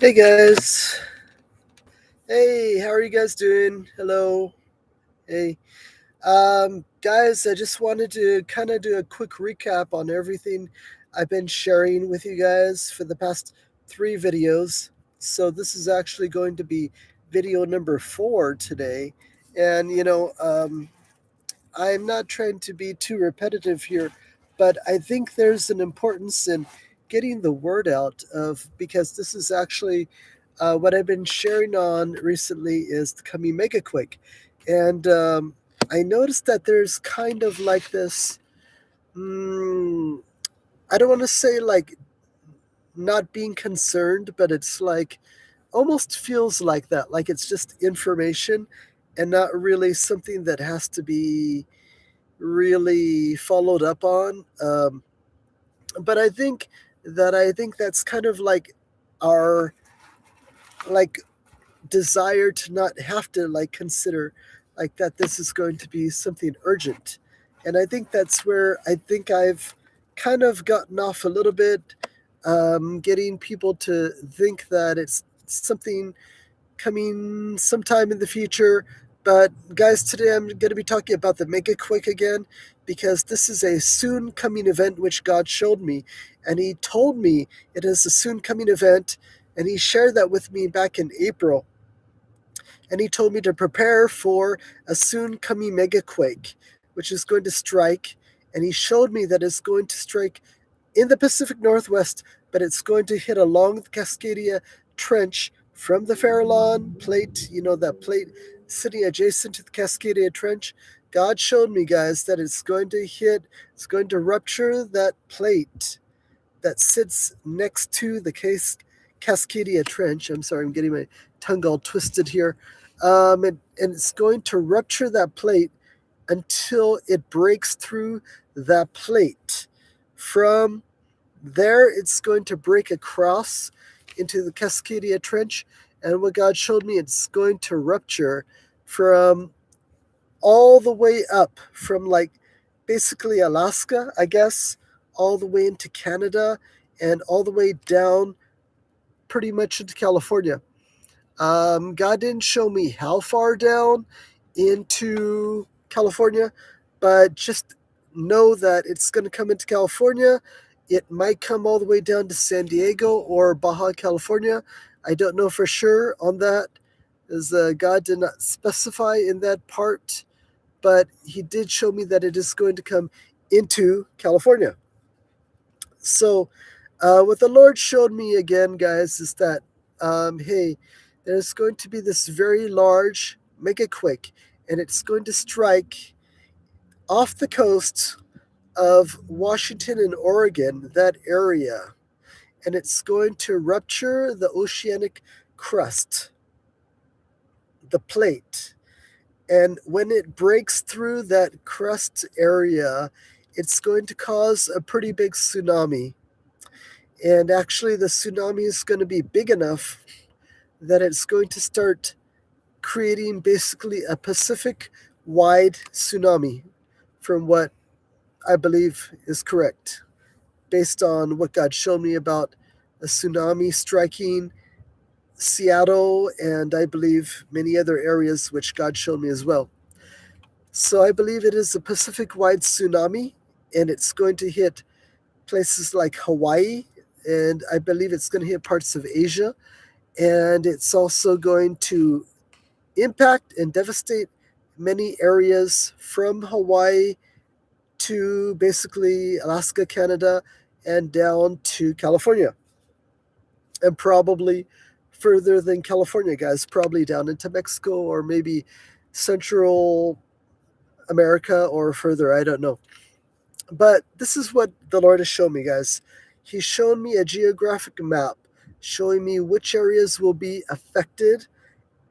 Hey guys. Hey, how are you guys doing? Hello. Hey. Guys, I just wanted to kind of do a quick recap on everything I've been sharing with you guys for the past 3 videos. So this is actually going to be video number 4 today. And I'm not trying to be too repetitive here, but I think there's an importance in getting the word out of because this is actually what I've been sharing on recently is the coming Megaquake, and I noticed that there's kind of like this. Mm, I don't want to say like not being concerned, but it's like almost feels like that, like it's just information and not really something that has to be really followed up on. But I think that's kind of like our like desire to not have to like consider like that this is going to be something urgent. And I think that's where I think I've kind of gotten off a little bit, getting people to think that it's something coming sometime in the future. But guys, today I'm going to be talking about the Megaquake again because this is a soon coming event which God showed me, and He told me it is a soon coming event, and He shared that with me back in April, and He told me to prepare for a soon coming Megaquake, which is going to strike, and He showed me that it's going to strike in the Pacific Northwest, but it's going to hit along the Cascadia Trench from the Farallon plate, that plate sitting adjacent to the Cascadia Trench. God showed me, guys, that it's going to rupture that plate that sits next to the Cascadia Trench. I'm sorry, I'm getting my tongue all twisted here. And it's going to rupture that plate until it breaks through that plate. From there, it's going to break across into the Cascadia Trench, and what God showed me, it's going to rupture from all the way up from like basically Alaska, I guess, all the way into Canada and all the way down pretty much into California. God didn't show me how far down into California, but just know that it's going to come into California. It might come all the way down to San Diego or Baja California. I don't know for sure on that, as God did not specify in that part, but He did show me that it is going to come into California. So, what the Lord showed me again, guys, is that, hey, there's going to be this very large megaquake, and it's going to strike off the coast of Washington and Oregon, that area, and it's going to rupture the oceanic crust, the plate. And when it breaks through that crust area, it's going to cause a pretty big tsunami. And actually, the tsunami is going to be big enough that it's going to start creating basically a Pacific wide tsunami, from what I believe is correct, based on what God showed me about a tsunami striking Seattle and I believe many other areas which God showed me as well. So I believe it is a Pacific wide tsunami, and it's going to hit places like Hawaii, and I believe it's going to hit parts of Asia, and it's also going to impact and devastate many areas from Hawaii to basically Alaska, Canada, and down to California, and probably further than California, guys, probably down into Mexico or maybe Central America or further. I don't know. But this is what the Lord has shown me, guys. He's shown me a geographic map showing me which areas will be affected,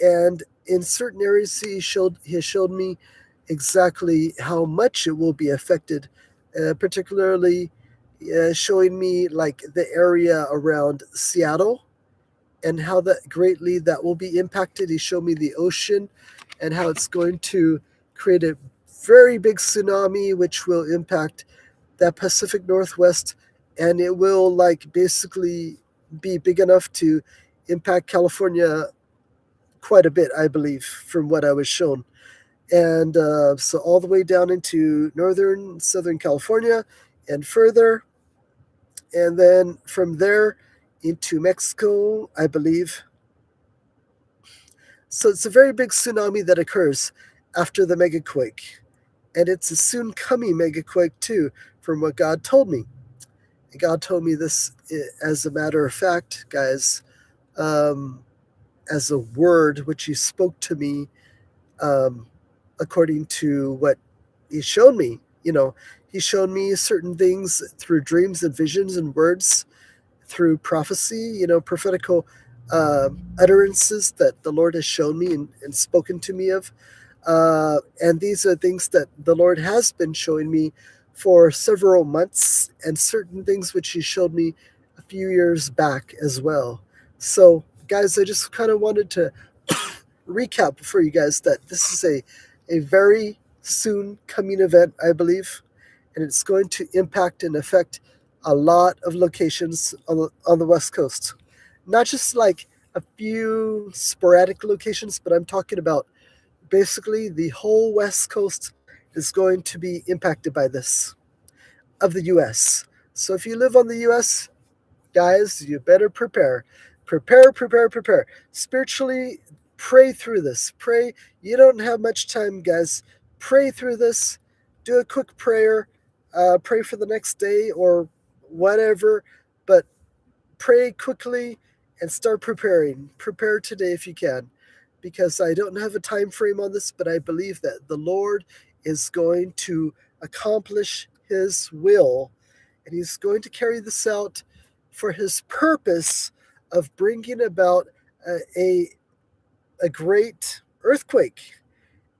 and in certain areas he showed me exactly how much it will be affected, particularly showing me like the area around Seattle and how that greatly that will be impacted. He showed me the ocean and how it's going to create a very big tsunami which will impact that Pacific Northwest, and it will like basically be big enough to impact California quite a bit, I believe, from what I was shown. And so all the way down into northern, southern California and further. And then from there into Mexico, I believe. So it's a very big tsunami that occurs after the megaquake. And it's a soon coming megaquake, too, from what God told me. God told me this as a matter of fact, guys, um, as a word which He spoke to me um, according to what He showed me. He showed me certain things through dreams and visions and words, through prophecy, prophetical utterances that the Lord has shown me and spoken to me of. And these are things that the Lord has been showing me for several months, and certain things which He showed me a few years back as well. So, guys, I just kind of wanted to recap for you guys that this is a very soon coming event, I believe, and it's going to impact and affect a lot of locations on the West Coast. Not just like a few sporadic locations, but I'm talking about basically the whole West Coast is going to be impacted by this of the US. So if you live on the US, guys, you better prepare. Prepare, prepare, prepare. Spiritually, pray through this. Pray. You don't have much time, guys. Pray through this. Do a quick prayer. Pray for the next day or whatever. But pray quickly and start preparing. Prepare today if you can, because I don't have a time frame on this, but I believe that the Lord is going to accomplish His will, and He's going to carry this out for His purpose of bringing about a, a great earthquake.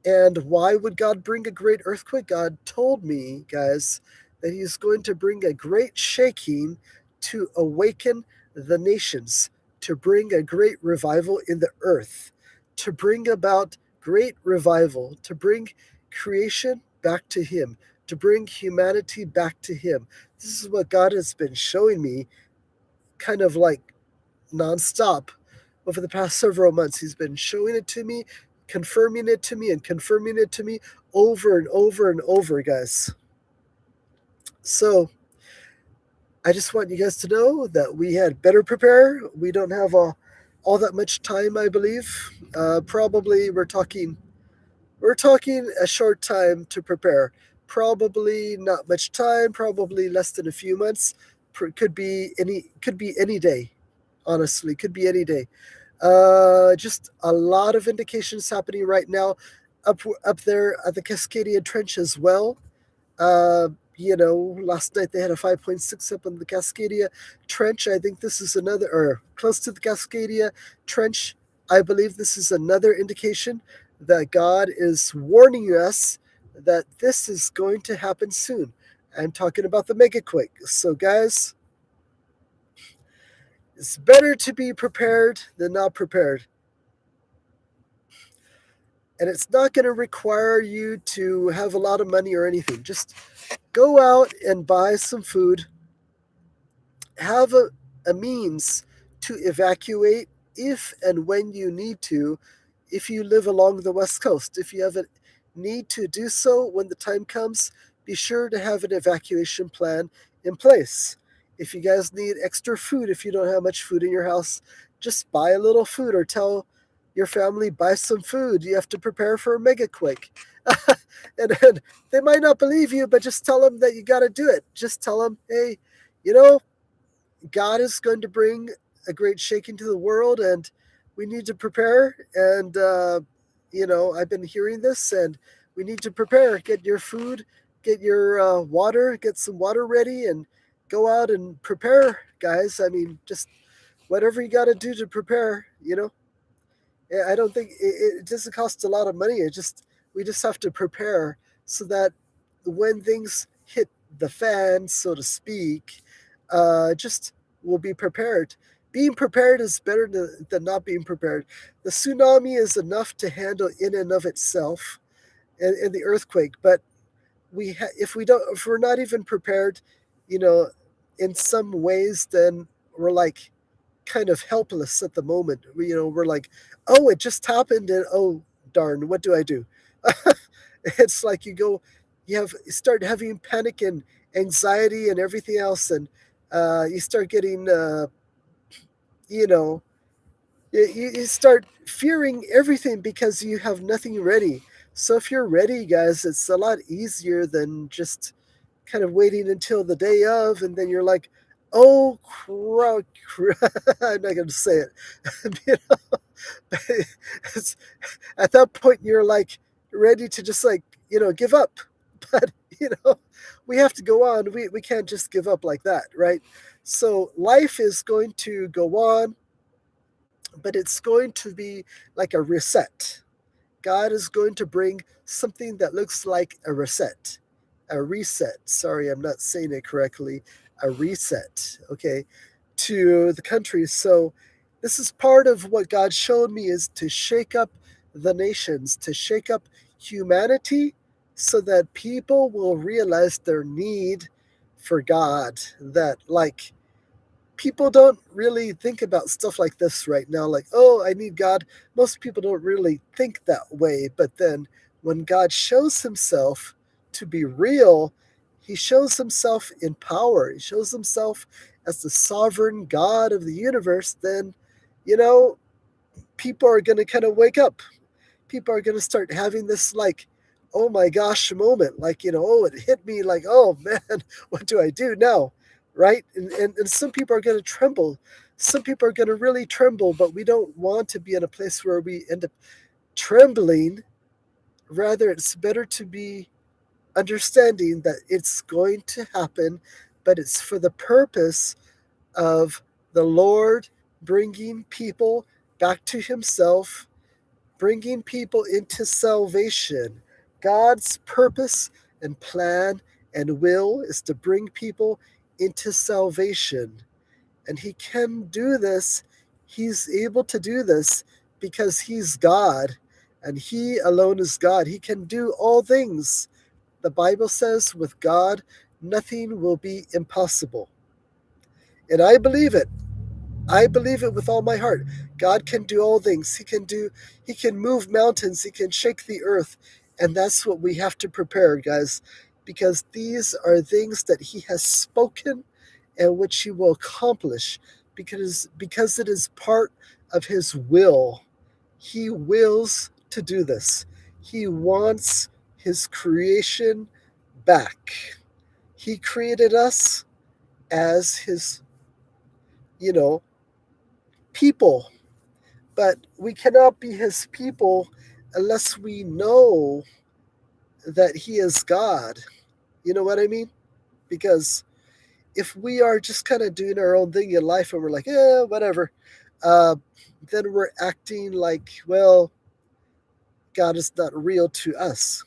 And why would God bring a great earthquake? God told me, guys, that He's going to bring a great shaking to awaken the nations, to bring a great revival in the earth, to bring about great revival, to bring creation back to Him, to bring humanity back to Him. This is what God has been showing me kind of like nonstop over the past several months. He's been showing it to me, confirming it to me, and confirming it to me over and over and over, guys. So I just want you guys to know that we had better prepare. We don't have all that much time, I believe. Probably we're talking a short time to prepare. Probably not much time. Probably less than a few months. Could be any day. Honestly, could be any day. Just a lot of indications happening right now, up there at the Cascadia Trench as well. Last night they had a 5.6 up on the Cascadia Trench. I think this is another, or close to the Cascadia Trench. I believe this is another indication that God is warning us that this is going to happen soon. I'm talking about the megaquake. So, guys, it's better to be prepared than not prepared. And it's not going to require you to have a lot of money or anything. Just go out and buy some food, have a means to evacuate if and when you need to, if you live along the West Coast. If you have a need to do so when the time comes, be sure to have an evacuation plan in place. If you guys need extra food, if you don't have much food in your house, just buy a little food or tell your family, buy some food. You have to prepare for a megaquake. And they might not believe you, but just tell them that you got to do it. Just tell them, hey, you know, God is going to bring a great shaking to the world, and we need to prepare. And I've been hearing this, and we need to prepare. Get your food, get your water, get some water ready, and go out and prepare, guys. I mean, just whatever you got to do to prepare. I don't think it doesn't cost a lot of money. We just have to prepare so that when things hit the fan, so to speak, just we'll be prepared. Being prepared is better than not being prepared. The tsunami is enough to handle in and of itself, and the earthquake. But if we're not even prepared, you know, in some ways, then we're like kind of helpless at the moment. We're like, oh, it just happened, and oh darn, what do I do? It's like you start having panic and anxiety and everything else, and you start getting, you know, you start fearing everything because you have nothing ready. So if you're ready, guys, it's a lot easier than just kind of waiting until the day of, and then you're like, oh crap, I'm not going to say it. You know, it's, at that point you're like ready to just like give up. But you know we have to go on. We can't just give up like that, right? So life is going to go on, but it's going to be like a reset. God is going to bring something that looks like a reset. A reset. Sorry, I'm not saying it correctly. A reset, okay, to the country. So this is part of what God showed me, is to shake up the nations, to shake up humanity so that people will realize their need for God. That like people don't really think about stuff like this right now, like, oh, I need God. Most people don't really think that way. But then when God shows himself to be real, he shows himself in power, he shows himself as the sovereign God of the universe, then you know people are going to kind of wake up. People are going to start having this like, oh my gosh moment, like, oh, it hit me, like, oh man, what do I do now, right? And some people are going to tremble. Some people are going to really tremble, but we don't want to be in a place where we end up trembling. Rather, it's better to be understanding that it's going to happen, but it's for the purpose of the Lord bringing people back to himself, bringing people into salvation. God's purpose and plan and will is to bring people into salvation. And he can do this. He's able to do this because he's God, and he alone is God. He can do all things. The Bible says with God, nothing will be impossible. And I believe it. I believe it with all my heart. God can do all things. He can move mountains, he can shake the earth. And that's what we have to prepare, guys, because these are things that he has spoken and which he will accomplish because it is part of his will. He wills to do this. He wants his creation back. He created us as his, you know, people. But we cannot be his people unless we know that he is God. You know what I mean? Because if we are just kind of doing our own thing in life and we're like, yeah, whatever, uh, then we're acting like, well, God is not real to us.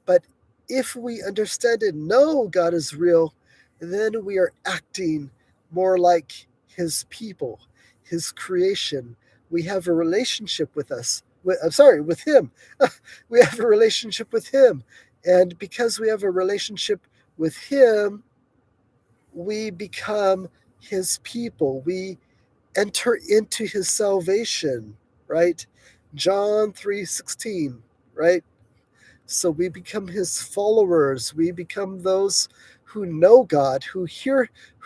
But if we understand and know God is real, then we are acting more like his people, his creation. We have a relationship with us. I'm sorry, with him. We have a relationship with him. And because we have a relationship with him, we become his people. We enter into his salvation, right? John 3:16, right? So we become his followers. We become those who know God, who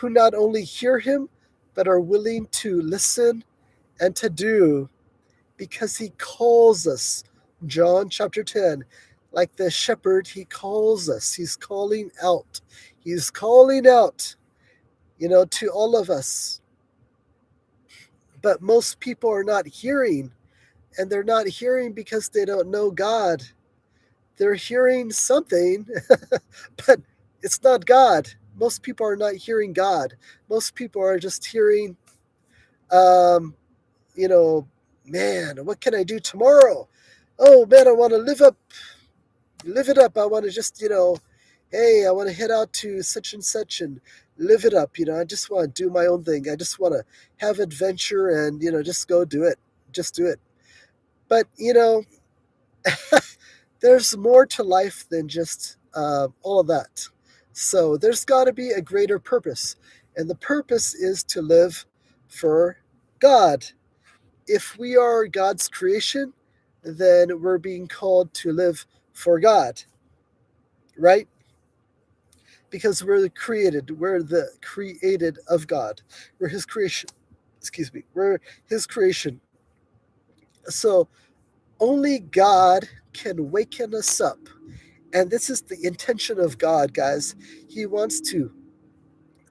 not only hear him, but are willing to listen and to do because he calls us. John chapter 10, like the shepherd, he calls us. He's calling out. He's calling out, to all of us. But most people are not hearing, and they're not hearing because they don't know God. They're hearing something, but it's not God. Most people are not hearing God. Most people are just hearing, um, you know, man, what can I do tomorrow? Oh man, I want to live it up. I want to just, hey, I want to head out to such and such and live it up. I just want to do my own thing. I just want to have adventure and, just go do it. Just do it. But, there's more to life than just all of that. So there's got to be a greater purpose. And the purpose is to live for God. If we are God's creation, then we're being called to live for God, right? Because we're the created, we're the created of God. We're his creation. Excuse me. We're his creation. So only God can waken us up. And this is the intention of God, guys. He wants to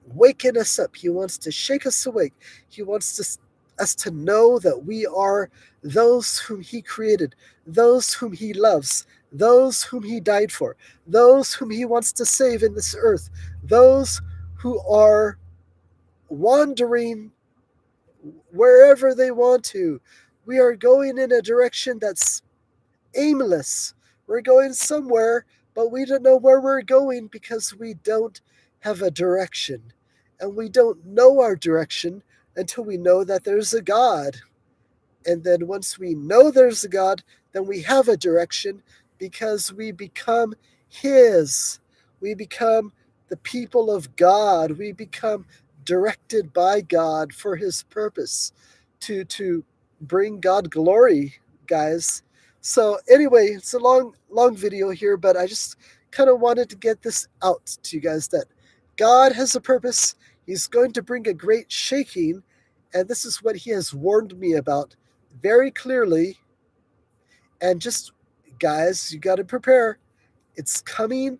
waken us up. He wants to shake us awake. He wants us to know that we are those whom He created, those whom He loves, those whom He died for, those whom He wants to save in this earth, those who are wandering wherever they want to. We are going in a direction that's aimless. We're going somewhere, but we don't know where we're going because we don't have a direction. And we don't know our direction until we know that there's a God. And then once we know there's a God, then we have a direction because we become His. We become the people of God. We become directed by God for His purpose to bring God glory, guys. So anyway, it's a long video here, but I just kind of wanted to get this out to you guys that God has a purpose. He's going to bring a great shaking, and this is what He has warned me about very clearly. And just, guys, you got to prepare. It's coming.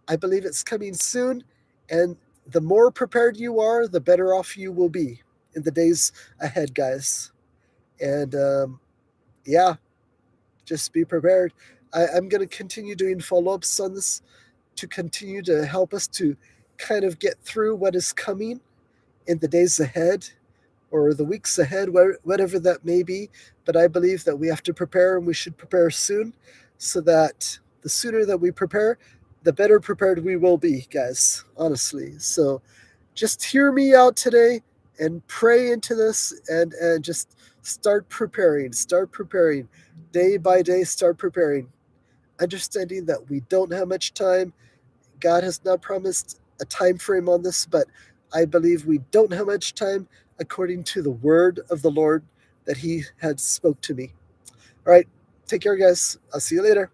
I believe it's coming soon. And the more prepared you are, the better off you will be in the days ahead, guys. And yeah, just be prepared. I'm going to continue doing follow ups on this to continue to help us to kind of get through what is coming in the days ahead or the weeks ahead, whatever that may be. But I believe that we have to prepare, and we should prepare soon, so that the sooner that we prepare, the better prepared we will be, guys, honestly. So just hear me out today and pray into this, and just start preparing day by day, start preparing, understanding that we don't have much time. God has not promised a time frame on this, but I believe we don't have much time according to the word of the Lord that He had spoke to me. All right, take care, guys. I'll see you later.